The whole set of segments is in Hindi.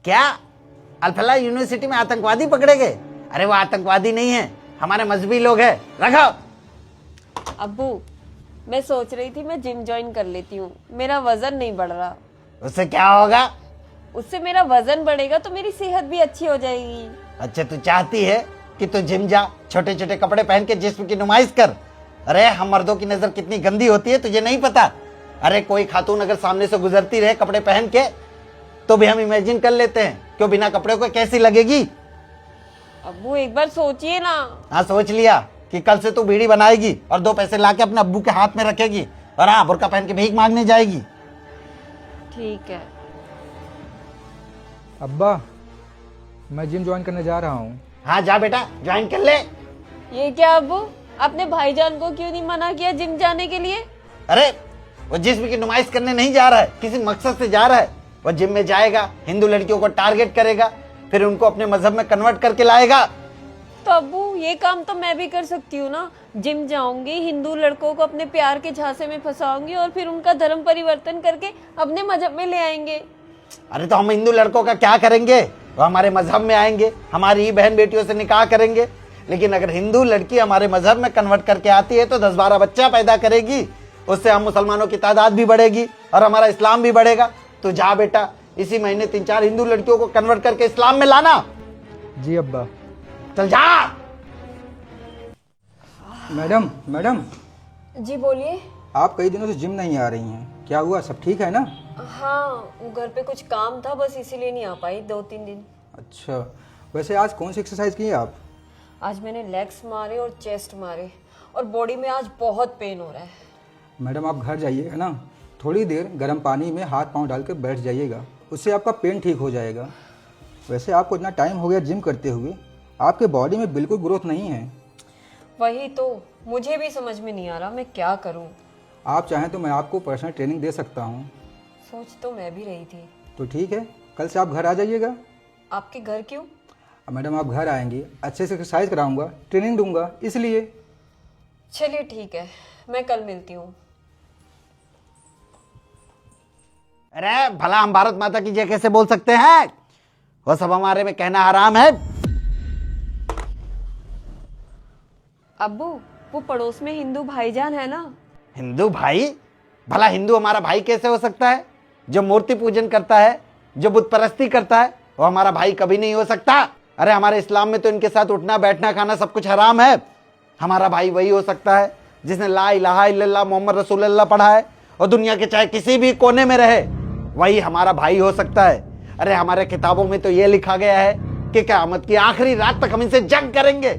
क्या अल्फला यूनिवर्सिटी में आतंकवादी पकड़े गए? अरे वो आतंकवादी नहीं है, हमारे मजहबी लोग हैं। रखो। अब्बू, मैं सोच रही थी मैं जिम ज्वाइन कर लेती हूँ, मेरा वजन नहीं बढ़ रहा। उससे क्या होगा? उससे मेरा वजन बढ़ेगा तो मेरी सेहत भी अच्छी हो जाएगी। अच्छा, तू चाहती है कि तू जिम जा, छोटे छोटे कपड़े पहन के जिस्म की नुमाइश कर। अरे हम मर्दों की नजर कितनी गंदी होती है तुझे नहीं पता? अरे कोई खातून अगर सामने से गुजरती रहे कपड़े पहन के तो भी हम इमेजिन कर लेते हैं क्यों बिना कपड़े को कैसी लगेगी। अब्बू एक बार सोचिए ना। हाँ, सोच लिया कि कल से तू बीड़ी बनाएगी और 2 पैसे लाके अपने अब्बू के हाथ में रखेगी और हाँ, बुर्का पहन के भीख मांगने जाएगी। ठीक है। अब्बा, मैं जिम ज्वाइन करने जा रहा हूँ। हाँ जा बेटा, ज्वाइन कर ले। ये क्या अब्बू, आपने भाईजान को क्यों नहीं मना किया जिम जाने के लिए? अरे वो जिस्म की नुमाइश करने नहीं जा रहा है, किसी मकसद से जा रहा है। वो जिम में जाएगा, हिंदू लड़कियों को टारगेट करेगा, फिर उनको अपने मजहब में कन्वर्ट करके लाएगा। तो अब्बू ये काम तो मैं भी कर सकती हूँ ना। जिम जाऊंगी, हिंदू लड़कों को अपने प्यार के झांसे में फंसाऊंगी और फिर उनका धर्म परिवर्तन करके अपने मजहब में ले आएंगे। अरे तो हम हिंदू लड़कों का क्या करेंगे? वो हमारे मजहब में आएंगे, हमारी ही बहन बेटियों से निकाह करेंगे। लेकिन अगर हिंदू लड़की हमारे मजहब में कन्वर्ट करके आती है तो 10-12 बच्चा पैदा करेगी, उससे हम मुसलमानों की तादाद भी बढ़ेगी और हमारा इस्लाम भी बढ़ेगा। तो जा बेटा, इसी महीने 3-4 हिंदू लड़कियों को कन्वर्ट करके इस्लाम में लाना। जी अब्बा। चल जा। मैडम मैडम, जी बोलिए। आप कई दिनों से जिम नहीं आ रही हैं, क्या हुआ? सब ठीक है ना? हाँ, घर पे कुछ काम था, बस इसीलिए नहीं आ पाई 2-3 दिन। अच्छा, वैसे आज कौन सी एक्सरसाइज की है आप? आज मैंने लेग्स मारे और चेस्ट मारे और बॉडी में आज बहुत पेन हो रहा है। मैडम आप घर जाइएगा ना, थोड़ी देर गर्म पानी में हाथ पांव डाल कर बैठ जाइएगा, उससे आपका पेन ठीक हो जाएगा। वैसे आपको इतना टाइम हो गया जिम करते हुए, आपके बॉडी में बिल्कुल ग्रोथ नहीं है। वही तो मुझे भी समझ में नहीं आ रहा मैं क्या करूं। आप चाहें तो मैं आपको पर्सनल ट्रेनिंग दे सकता हूँ। सोच तो मैं भी रही थी। तो ठीक है, कल से आप घर आ जाइएगा। आपके घर क्यों? मैडम आप घर आएंगी, अच्छे से एक्सरसाइज कराऊंगा, ट्रेनिंग दूंगा, इसलिए। चलिए ठीक है, मैं कल मिलती हूँ। अरे भला हम भारत माता की जय कैसे बोल सकते हैं? वो सब हमारे में कहना हराम है। अब्बू, वो पड़ोस में हिंदू भाईजान है ना। हिंदू भाई? भला हिंदू हमारा भाई कैसे हो सकता है? जो मूर्ति पूजन करता है, जो बुत परस्ती करता है, वो हमारा भाई कभी नहीं हो सकता। अरे हमारे इस्लाम में तो इनके साथ उठना बैठना खाना सब कुछ हराम है। हमारा भाई वही हो सकता है जिसने ला इलाहा इल्लल्लाह मोहम्मद रसूलुल्लाह पढ़ा है और दुनिया के चाहे किसी भी कोने में रहे, वही हमारा भाई हो सकता है। अरे हमारे किताबों में तो ये लिखा गया है कि क़यामत की आखिरी रात तक हम इनसे जंग करेंगे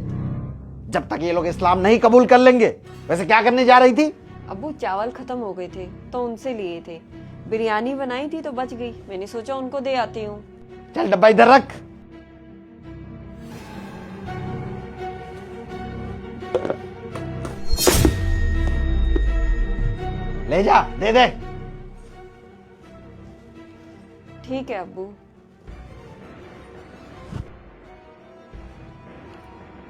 जब तक ये लोग इस्लाम नहीं कबूल कर लेंगे। वैसे क्या करने जा रही थी? अब्बू चावल खत्म हो गए थे तो उनसे लिए थे, बिरयानी बनाई थी तो बच गई, मैंने सोचा उनको दे आती हूँ। चल डब्बा इधर रख। ले जा, दे दे। ठीक है अब्बू।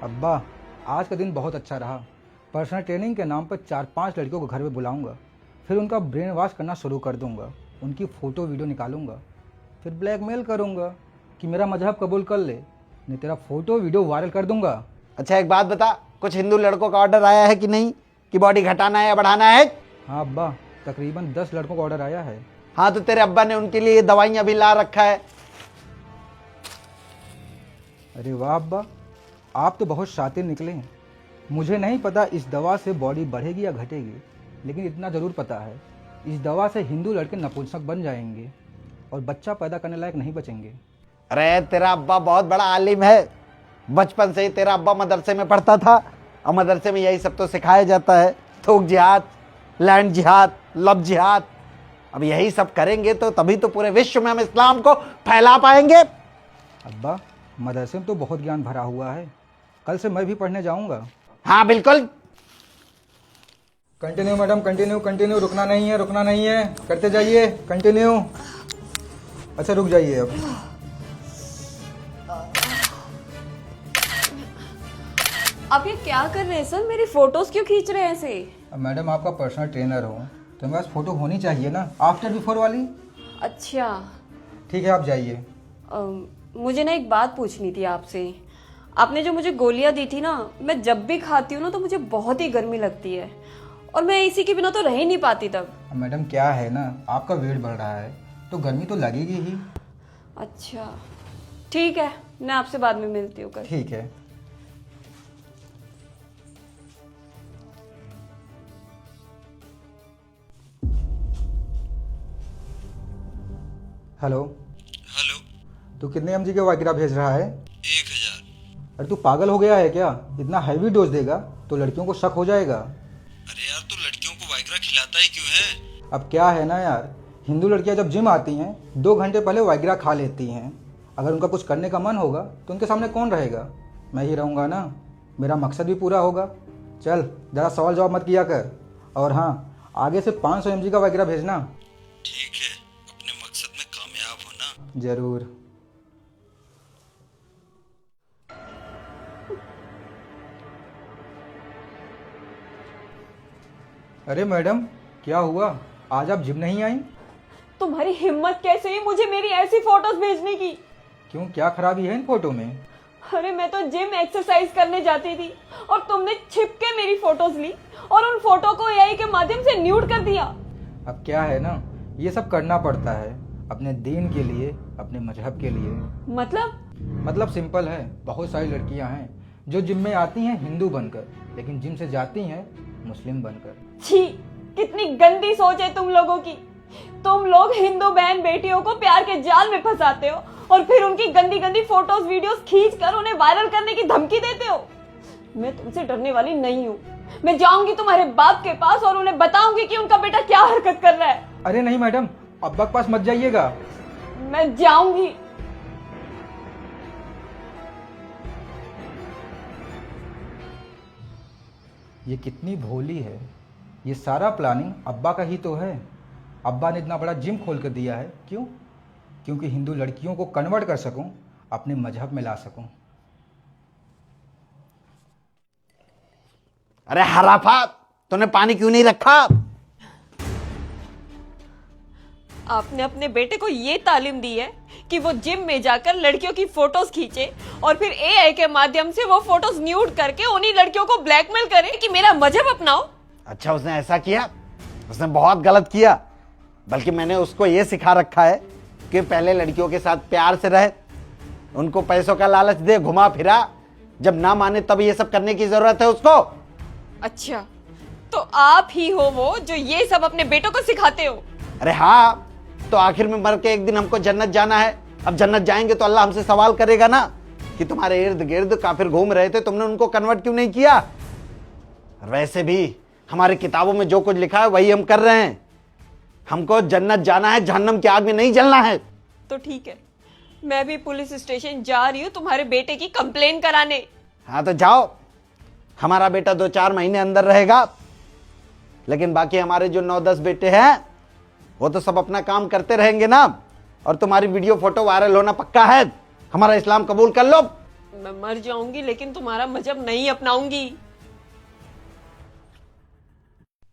अब्बा, आज का दिन बहुत अच्छा रहा। पर्सनल ट्रेनिंग के नाम पर 4-5 लड़कियों को घर में बुलाऊंगा, फिर उनका ब्रेन वॉश करना शुरू कर दूंगा, उनकी फ़ोटो वीडियो निकालूंगा, फिर ब्लैकमेल करूंगा कि मेरा मजहब कबूल कर ले, नहीं तेरा फ़ोटो वीडियो वायरल कर दूंगा। अच्छा एक बात बता, कुछ हिंदू लड़कों का ऑर्डर आया है कि नहीं कि बॉडी घटाना है या बढ़ाना है? हाँ अब्बा, तकरीबन 10 लड़कों का ऑर्डर आया है। हाँ तो तेरे अब्बा ने उनके लिए दवाइयाँ भी ला रखा है। अरे वाह अब्बा, आप तो बहुत शातिर निकले हैं। मुझे नहीं पता इस दवा से बॉडी बढ़ेगी या घटेगी, लेकिन इतना ज़रूर पता है इस दवा से हिंदू लड़के नपुंसक बन जाएंगे और बच्चा पैदा करने लायक नहीं बचेंगे। अरे तेरा अब्बा बहुत बड़ा आलिम है, बचपन से ही तेरा अब्बा मदरसे में पढ़ता था और मदरसे में यही सब तो सिखाया जाता है, थोक जिहाद, लैंड जिहाद, लब जिहाद। अब यही सब करेंगे तो तभी तो पूरे विश्व में हम इस्लाम को फैला पाएंगे। अब्बा, मदरसे में तो बहुत ज्ञान भरा हुआ है, कल से मैं भी पढ़ने जाऊंगा। हाँ बिल्कुल। कंटिन्यू मैडम, कंटिन्यू कंटिन्यू, रुकना नहीं है, रुकना नहीं है, करते जाइए, कंटिन्यू। अच्छा रुक जाइए अब। आप ये क्या कर रहे हैं सर? मेरी फोटोज क्यों खींच रहे हैं ऐसे? अब मैडम आपका पर्सनल ट्रेनर हूँ तो मेरे पास फ़ोटो होनी चाहिए ना, आफ्टर बिफोर वाली। अच्छा ठीक है आप जाइए, मुझे ना एक बात पूछनी थी आपसे। आपने जो मुझे गोलियां दी थी ना, मैं जब भी खाती हूँ ना तो मुझे बहुत ही गर्मी लगती है और मैं इसी के बिना तो रह ही नहीं पाती तब। मैडम क्या है ना, आपका वेट बढ़ रहा है तो गर्मी तो लगेगी ही। अच्छा ठीक है, मैं आपसे बाद में मिलती हूँ कल। ठीक है। हेलो। हेलो। तू कितने mg का वाइग्रा भेज रहा है? 1000। अरे तू पागल हो गया है क्या? इतना हैवी डोज देगा तो लड़कियों को शक हो जाएगा। अरे यार, तो लड़कियों को वाइग्रा खिलाता ही क्यों है? अब क्या है ना यार, हिंदू लड़कियां जब जिम आती हैं 2 घंटे पहले वाइग्रा खा लेती हैं। अगर उनका कुछ करने का मन होगा तो उनके सामने कौन रहेगा? मैं ही रहूँगा ना, मेरा मकसद भी पूरा होगा। चल ज़रा सवाल जवाब मत किया कर। और हाँ, आगे से 500 mg का वाइग्रा भेजना। ठीक है, अपने मकसद में कामयाब होना। जरूर। अरे मैडम, क्या हुआ? आज आप जिम नहीं आई? तुम्हारी हिम्मत कैसे हुई मुझे मेरी ऐसी फोटोज भेजने की? क्यों, क्या खराबी है इन फोटो में? अरे मैं तो जिम एक्सरसाइज करने जाती थी और तुमने छिप के मेरी फोटोज ली और उन फोटो को एआई के माध्यम से न्यूड कर दिया। अब क्या है ना, ये सब करना पड़ता है अपने दीन के लिए, अपने मजहब के लिए। मतलब सिंपल है, बहुत सारी लड़कियां हैं जो जिम में आती हैं हिंदू बनकर, लेकिन जिम से जाती हैं मुस्लिम बनकर। छी, कितनी गंदी सोच है तुम लोगों की। तुम लोग हिंदू बहन बेटियों को प्यार के जाल में फंसाते हो और फिर उनकी गंदी गंदी फोटोज वीडियोस खींचकर उन्हें वायरल करने की धमकी देते हो। मैं तुमसे डरने वाली नहीं हूँ। मैं जाऊंगी तुम्हारे बाप के पास और उन्हें बताऊंगी कि उनका बेटा क्या हरकत कर रहा है। अरे नहीं मैडम, अब्बा के पास मत जाइएगा। मैं जाऊंगी। ये कितनी भोली है, ये सारा प्लानिंग अब्बा का ही तो है। अब्बा ने इतना बड़ा जिम खोल कर दिया है, क्यों? क्योंकि हिंदू लड़कियों को कन्वर्ट कर सकूं, अपने मजहब में ला सकूं। अरे हराफा, तूने पानी क्यों नहीं रखा? आपने अपने बेटे को ये तालीम दी है कि वो जिम में जाकर लड़कियों की फोटोज खींचे और फिर एआई के माध्यम से वो फोटोज न्यूड करके उन्हीं लड़कियों को ब्लैकमेल करे कि मेरा मजहब अपनाओ। अच्छा, उसने ऐसा किया? उसने बहुत गलत किया। बल्कि मैंने उसको ये सिखा रखा है कि पहले लड़कियों के साथ प्यार से रहे, उनको पैसों का लालच दे, घुमा फिरा, जब ना माने तब ये सब करने की जरूरत है उसको। अच्छा, तो आप ही हो वो जो ये सब अपने बेटों को सिखाते हो? अरे हाँ, तो आखिर में मर के एक दिन हमको जन्नत जाना है। अब जन्नत जाएंगे तो अल्लाह हमसे सवाल करेगा ना कि तुम्हारे इर्द गिर्द काफिर घूम रहे थे, तुमने उनको कन्वर्ट क्यों नहीं किया? वैसे भी हमारी किताबों में जो कुछ लिखा है वही हम कर रहे हैं। हमको जन्नत जाना है, जहन्नम की आग में नहीं जलना है। तो ठीक है, मैं भी पुलिस स्टेशन जा रही हूँ तुम्हारे बेटे की कंप्लेन कराने। हाँ तो जाओ, हमारा बेटा 2-4 महीने अंदर रहेगा, लेकिन बाकी हमारे जो 9-10 बेटे हैं वो तो सब अपना काम करते रहेंगे ना। और तुम्हारी वीडियो फोटो वायरल होना पक्का है। हमारा इस्लाम कबूल कर लो। मैं मर जाऊंगी लेकिन तुम्हारा मजहब नहीं अपनाऊंगी।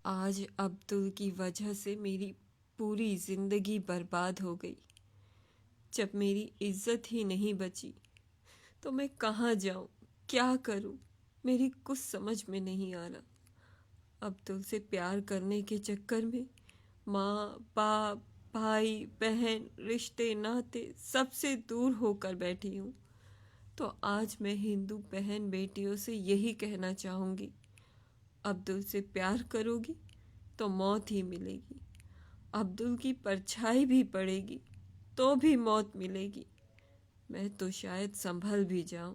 आज अब्दुल की वजह से मेरी पूरी जिंदगी बर्बाद हो गई। जब मेरी इज्जत ही नहीं बची तो मैं कहाँ जाऊं, क्या करूं, मेरी कुछ समझ में नहीं आ रहा। अब्दुल से प्यार करने के चक्कर में माँ बाप, भाई बहन, रिश्ते नाते सबसे दूर होकर बैठी हूँ। तो आज मैं हिंदू बहन बेटियों से यही कहना चाहूँगी, अब्दुल से प्यार करोगी तो मौत ही मिलेगी। अब्दुल की परछाई भी पड़ेगी तो भी मौत मिलेगी। मैं तो शायद संभल भी जाऊं,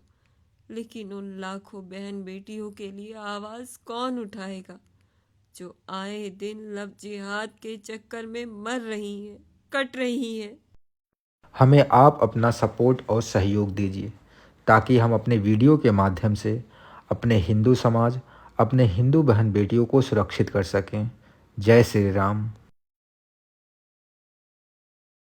लेकिन उन लाखों बहन बेटियों के लिए आवाज़ कौन उठाएगा जो आए दिन लव जिहाद के चक्कर में मर रही हैं, कट रही हैं। हमें आप अपना सपोर्ट और सहयोग दीजिए ताकि हम अपने वीडियो के माध्यम से अपने हिंदू समाज, अपने हिंदू बहन बेटियों को सुरक्षित कर सकें। जय श्री राम।